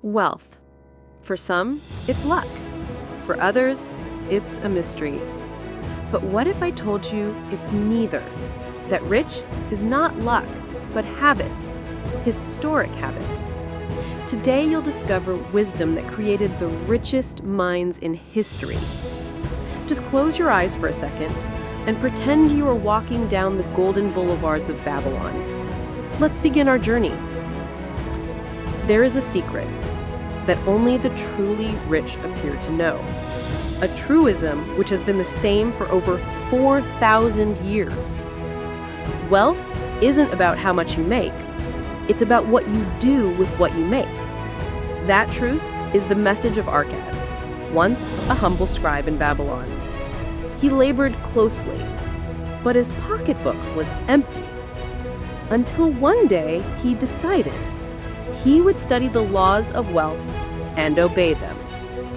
Wealth. For some, it's luck. For others, it's a mystery. But what if I told you it's neither? That rich is not luck, but habits, historic habits. Today you'll discover wisdom that created the richest minds in history. Just close your eyes for a second and pretend you are walking down the golden boulevards of Babylon. Let's begin our journey. There is a secret that only the truly rich appear to know. A truism which has been the same for over 4,000 years. Wealth isn't about how much you make. It's about what you do with what you make. That truth is the message of Arcad, once a humble scribe in Babylon. He labored closely, but his pocketbook was empty. Until one day he decided he would study the laws of wealth and obey them.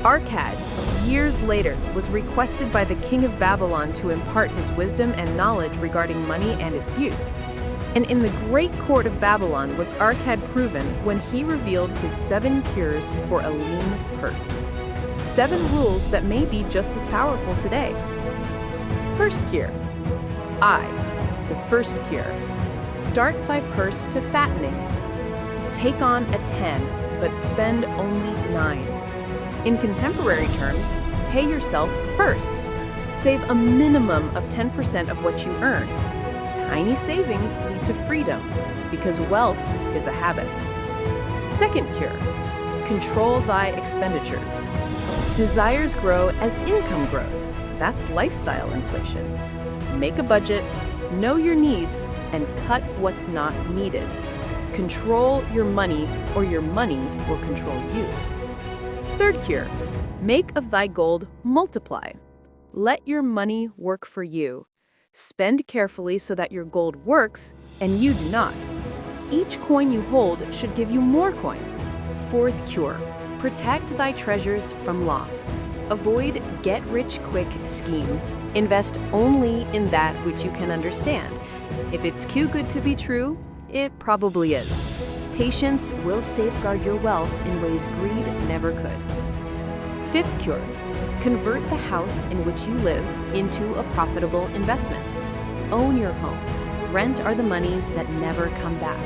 Arcad, years later, was requested by the king of Babylon to impart his wisdom and knowledge regarding money and its use. And in the great court of Babylon was Arcad proven when he revealed his 7 cures for a lean purse. 7 rules that may be just as powerful today. First cure. The first cure. Start thy purse to fattening. Take on a 10, but spend only 9. In contemporary terms, pay yourself first. Save a minimum of 10% of what you earn. Tiny savings lead to freedom, because wealth is a habit. Second cure. Control thy expenditures. Desires grow as income grows. That's lifestyle inflation. Make a budget, know your needs, and cut what's not needed. Control your money, or your money will control you. Third cure. Make of thy gold multiply. Let your money work for you. Spend carefully so that your gold works and you do not. Each coin you hold should give you more coins. Fourth cure. Protect thy treasures from loss. Avoid get-rich-quick schemes. Invest only in that which you can understand. If it's too good to be true, it probably is. Patience will safeguard your wealth in ways greed never could. Fifth cure. Convert the house in which you live into a profitable investment. Own your home. Rent are the monies that never come back.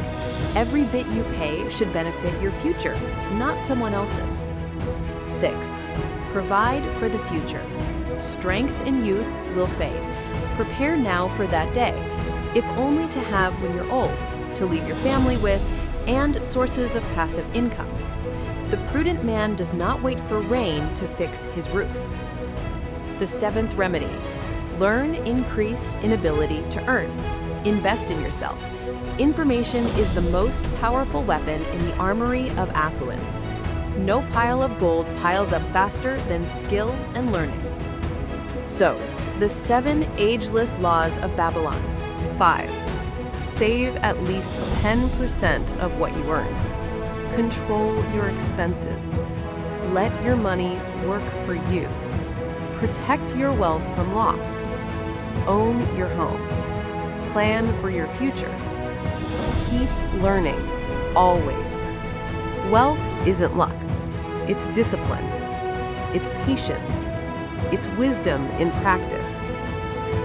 Every bit you pay should benefit your future, not someone else's. Sixth, provide for the future. Strength in youth will fade. Prepare now for that day, if only to have when you're old, to leave your family with, and sources of passive income. The prudent man does not wait for rain to fix his roof. The seventh remedy. Learn, increase in ability to earn. Invest in yourself. Information is the most powerful weapon in the armory of affluence. No pile of gold piles up faster than skill and learning. So, the 7 ageless laws of Babylon. 5. Save at least 10% of what you earn. Control your expenses. Let your money work for you. Protect your wealth from loss. Own your home. Plan for your future. Keep learning, always. Wealth isn't luck. It's discipline. It's patience. It's wisdom in practice.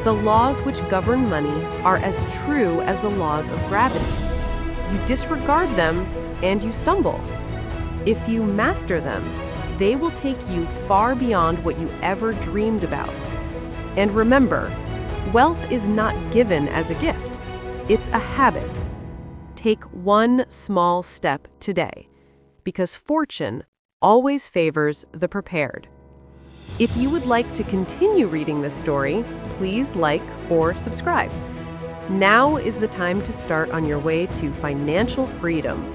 The laws which govern money are as true as the laws of gravity. You disregard them and you stumble. If you master them, they will take you far beyond what you ever dreamed about. And remember, wealth is not given as a gift. It's a habit. Take one small step today, because fortune always favors the prepared. If you would like to continue reading this story, please like or subscribe. Now is the time to start on your way to financial freedom.